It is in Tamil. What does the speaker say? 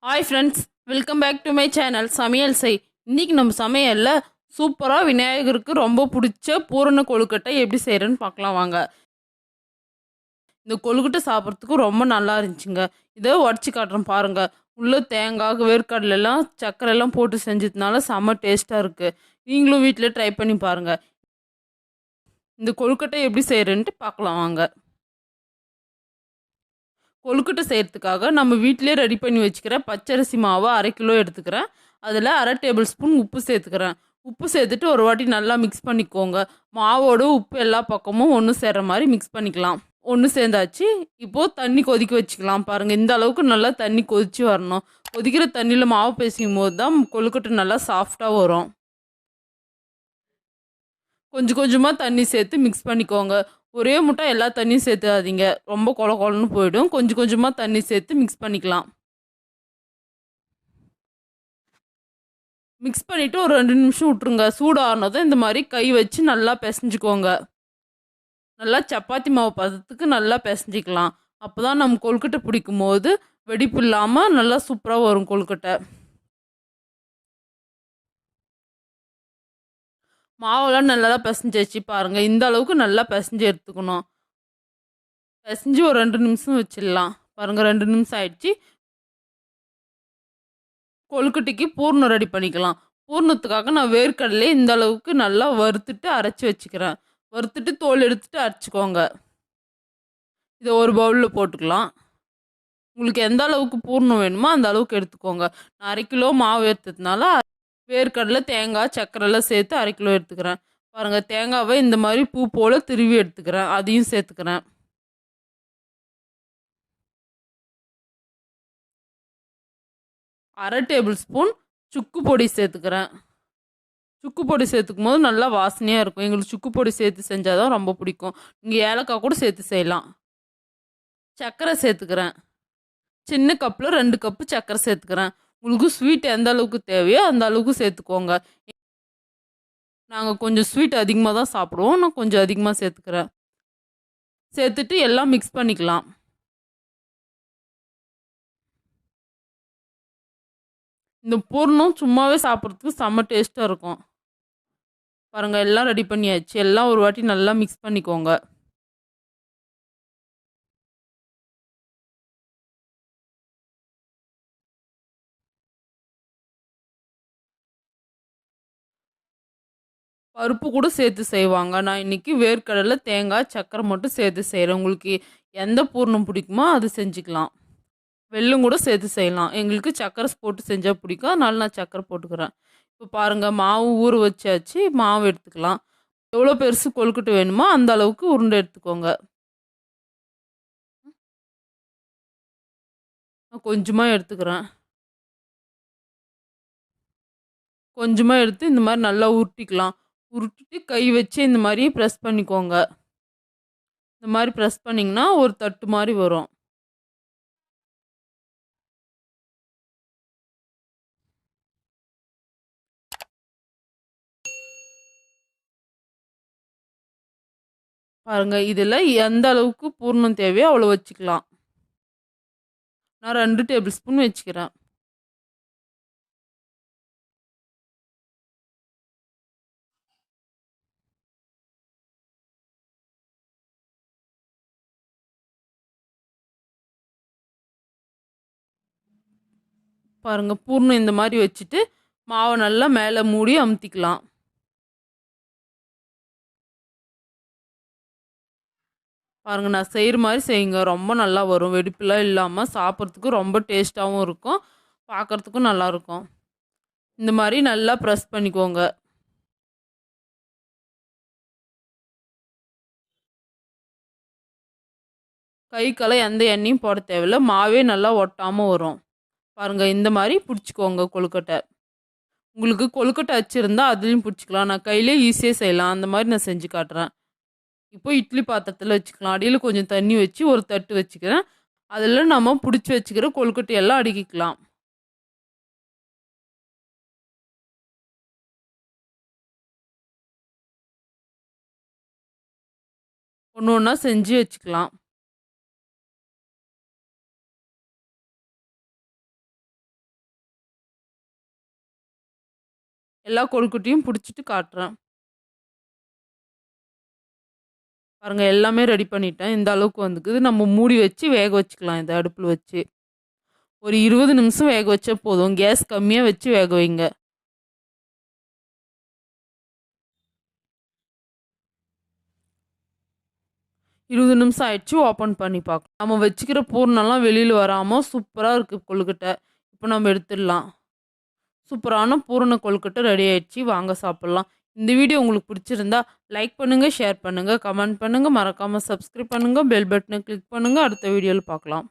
Hi friends, welcome back to my channel சமையல் செய். இன்னைக்கு நம்ம சமையலில் சூப்பராக விநாயகருக்கு ரொம்ப பிடிச்ச பூரண கொழுக்கட்டை எப்படி செய்கிறேன்னு பார்க்கலாம் வாங்க. இந்த கொழுக்கட்டை சாப்பிட்றதுக்கு ரொம்ப நல்லா இருந்துச்சுங்க. இதை உடச்சி காட்டுறேன் பாருங்கள். உள்ளே தேங்காய், வேர்க்கடலாம், சர்க்கரை எல்லாம் போட்டு செஞ்சதுனால செம்ம டேஸ்ட்டாக இருக்குது. நீங்களும் வீட்டில் ட்ரை பண்ணி பாருங்கள். இந்த கொழுக்கட்டை எப்படி செய்கிறேன்ட்டு பார்க்கலாம் வாங்க. கொழுக்கட்டை செய்கிறதுக்காக நம்ம வீட்டிலே ரெடி பண்ணி வச்சுக்கிற பச்சரிசி மாவு 1/2 கிலோ எடுத்துக்கிறேன். அதில் 1/2 டேபிள் ஸ்பூன் உப்பு சேர்த்துக்கிறேன். உப்பு சேர்த்துட்டு ஒரு வாட்டி நல்லா மிக்ஸ் பண்ணிக்கோங்க. மாவோட உப்பு எல்லா பக்கமும் ஒன்று சேர்கிற மாதிரி மிக்ஸ் பண்ணிக்கலாம். ஒன்று சேர்ந்தாச்சு. இப்போது தண்ணி கொதிக்க வச்சுக்கலாம். பாருங்கள், இந்த அளவுக்கு நல்லா தண்ணி கொதித்து வரணும். கொதிக்கிற தண்ணியில் மாவு பேசிக்கும் போது தான் கொழுக்கட்டை நல்லா சாஃப்டாக வரும். கொஞ்சம் கொஞ்சமாக தண்ணி சேர்த்து மிக்ஸ் பண்ணிக்கோங்க. ஒரே முட்டை எல்லா தண்ணியும் சேர்த்துடாதீங்க, ரொம்ப கொல கொலன்னு போயிடும். கொஞ்சம் கொஞ்சமாக தண்ணி சேர்த்து மிக்ஸ் பண்ணிக்கலாம். மிக்ஸ் பண்ணிவிட்டு ஒரு 2 நிமிஷம் விட்ருங்க. சூடானதும் இந்த மாதிரி கை வச்சு நல்லா பிசைஞ்சுக்கோங்க. நல்லா சப்பாத்தி மாவு பதத்துக்கு நல்லா பிசைஞ்சிக்கலாம். அப்போ தான் நம்ம கொழுக்கட்டை பிடிக்கும் போது வெடிப்பு இல்லாமல் நல்லா சூப்பராக வரும் கொழுக்கட்டை. மாவெல்லாம் நல்லா தான் பிசைஞ்சு வச்சு பாருங்கள். இந்த அளவுக்கு நல்லா பிசைஞ்சு எடுத்துக்கணும். பிசைஞ்சு ஒரு 2 நிமிஷம் வச்சிடலாம். பாருங்கள், 2 நிமிஷம் ஆயிடுச்சு. கொழுக்கட்டைக்கு பூர்ணம் ரெடி பண்ணிக்கலாம். பூர்ணத்துக்காக நான் வேர்க்கடலையே இந்த அளவுக்கு நல்லா வறுத்துட்டு அரைச்சி வச்சுக்கிறேன். வறுத்துட்டு தோல் எடுத்துட்டு அரைச்சிக்கோங்க. இதை ஒரு பவுலில் போட்டுக்கலாம். உங்களுக்கு எந்த அளவுக்கு பூர்ணம் வேணுமோ அந்த அளவுக்கு எடுத்துக்கோங்க. நான் 1/2 கிலோ மாவு எடுத்ததுனால வேர்க்கடலை, தேங்காய், சர்க்கரைலாம் சேர்த்து 1/2 கிலோ எடுத்துக்கிறேன். பாருங்கள், தேங்காவை இந்த மாதிரி பூ போல் திருவி எடுத்துக்கிறேன். அதையும் சேர்த்துக்கிறேன். 1/2 டேபிள் ஸ்பூன் சுக்கு பொடி சேர்த்துக்கிறேன். சுக்கு பொடி சேர்த்துக்கும் போது நல்லா வாசனையாக இருக்கும். எங்களுக்கு சுக்கு பொடி சேர்த்து செஞ்சால் தான் ரொம்ப பிடிக்கும். நீங்கள் ஏலக்காய் கூட சேர்த்து செய்யலாம். சர்க்கரை சேர்த்துக்கிறேன். சின்ன கப்பில் 2 கப்பு சர்க்கரை சேர்த்துக்கிறேன். உங்களுக்கு ஸ்வீட் எந்த அளவுக்கு தேவையோ அந்த அளவுக்கு சேர்த்துக்கோங்க. நாங்கள் கொஞ்சம் ஸ்வீட் அதிகமாக தான் சாப்பிடுவோம். நான் கொஞ்சம் அதிகமாக சேர்த்துக்கிறேன். சேர்த்துட்டு எல்லாம் மிக்ஸ் பண்ணிக்கலாம். இந்த பூர்ணம் சும்மாவே சாப்பிட்றதுக்கு செம்ம டேஸ்ட்டாக இருக்கும். பாருங்கள், எல்லாம் ரெடி பண்ணியாச்சு. எல்லாம் ஒரு வாட்டி நல்லா மிக்ஸ் பண்ணிக்கோங்க. பருப்பு கூட சேர்த்து செய்வாங்க. நான் இன்றைக்கி வேர்க்கடலை, தேங்காய், சர்க்கரை மட்டும் சேர்த்து செய்கிறேன். உங்களுக்கு எந்த பூர்ணம் பிடிக்குமோ அது செஞ்சுக்கலாம். வெல்லம் கூட சேர்த்து செய்யலாம். எங்களுக்கு சர்க்கரை போட்டு செஞ்சால் பிடிக்கும், அதனால நான் சர்க்கரை போட்டுக்கிறேன். இப்போ பாருங்கள், மாவு ஊற வச்சாச்சு. மாவு எடுத்துக்கலாம். எவ்வளோ பெருசு கொழுக்கட்டை வேணுமோ அந்த அளவுக்கு உருண்டை எடுத்துக்கோங்க. நான் கொஞ்சமாக எடுத்துக்கிறேன். கொஞ்சமாக எடுத்து இந்த மாதிரி நல்லா உருட்டிக்கலாம். உருட்டிட்டு கை வச்சு இந்த மாதிரி ப்ரெஸ் பண்ணிக்கோங்க. இந்த மாதிரி ப்ரெஸ் பண்ணிங்கன்னா ஒரு தட்டு மாதிரி வரும். பாருங்கள், இதில் எந்த அளவுக்கு பூர்ணம் தேவையோ அவ்வளோ வச்சுக்கலாம். நான் 2 டேபிள் ஸ்பூன் வச்சுக்கிறேன். பாருங்கள், பூர்ணம் இந்த மாதிரி வச்சுட்டு மாவை நல்லா மேலே மூடி அமுத்திக்கலாம். பாருங்கள், நான் செய்கிற மாதிரி செய்யுங்க. ரொம்ப நல்லா வரும். வெடிப்புலாம் இல்லாமல் சாப்பிட்றதுக்கு ரொம்ப டேஸ்ட்டாகவும் இருக்கும். பார்க்குறதுக்கும் நல்லாயிருக்கும். இந்த மாதிரி நல்லா ப்ரெஸ் பண்ணிக்கோங்க. கைக்கெல்லாம் எந்த எண்ணெயும் போட தேவையில்ல. மாவே நல்லா ஒட்டாமல் வரும். பாருங்கள், இந்த மாதிரி பிடிச்சிக்கோங்க கொழுக்கட்டை. உங்களுக்கு கொழுக்கட்டை வச்சுருந்தா அதுலேயும் பிடிச்சிக்கலாம். நான் கையிலே ஈஸியாக செய்யலாம். அந்த மாதிரி நான் செஞ்சு காட்டுறேன். இப்போ இட்லி பாத்திரத்தில் வச்சுக்கலாம். அடியில் கொஞ்சம் தண்ணி வச்சு ஒரு தட்டு வச்சுக்கிறேன். அதில் நம்ம பிடிச்சி வச்சுக்கிற கொழுக்கட்டையெல்லாம் அடுக்கிக்கலாம். ஒன்று ஒன்றா செஞ்சு வச்சுக்கலாம். எல்லா கொழுக்கட்டையும் பிடிச்சிட்டு காட்டுறேன். பாருங்க எல்லாமே ரெடி பண்ணிட்டேன். இந்த அளவுக்கு வந்துக்குது. நம்ம மூடி வச்சு வேக வச்சுக்கலாம் இத அடுப்புல வச்சு. ஒரு 20 நிமிஷம் வேக வச்சா போதும். கேஸ் கம்மியா வச்சு வேக வைங்க. 20 நிமிஷம் ஆயிடுச்சு. ஓப்பன் பண்ணி பார்க்கலாம். நம்ம வச்சுக்கிற பூரணம்லாம் வெளியில வராம சூப்பரா இருக்கு கொழுக்கட்டை. இப்போ நம்ம எடுத்துடலாம். சூப்பரான பூரண கொழுக்கட்டை ரெடி ஆயிடுச்சு. வாங்க சாப்பிடலாம். இந்த வீடியோ உங்களுக்கு பிடிச்சிருந்தா லைக் பண்ணுங்க, ஷேர் பண்ணுங்க, கமெண்ட் பண்ணுங்க, மறக்காம சப்ஸ்கிரைப் பண்ணுங்க, பெல் பட்டனை கிளிக் பண்ணுங்க. அடுத்த வீடியோல பார்க்கலாம்.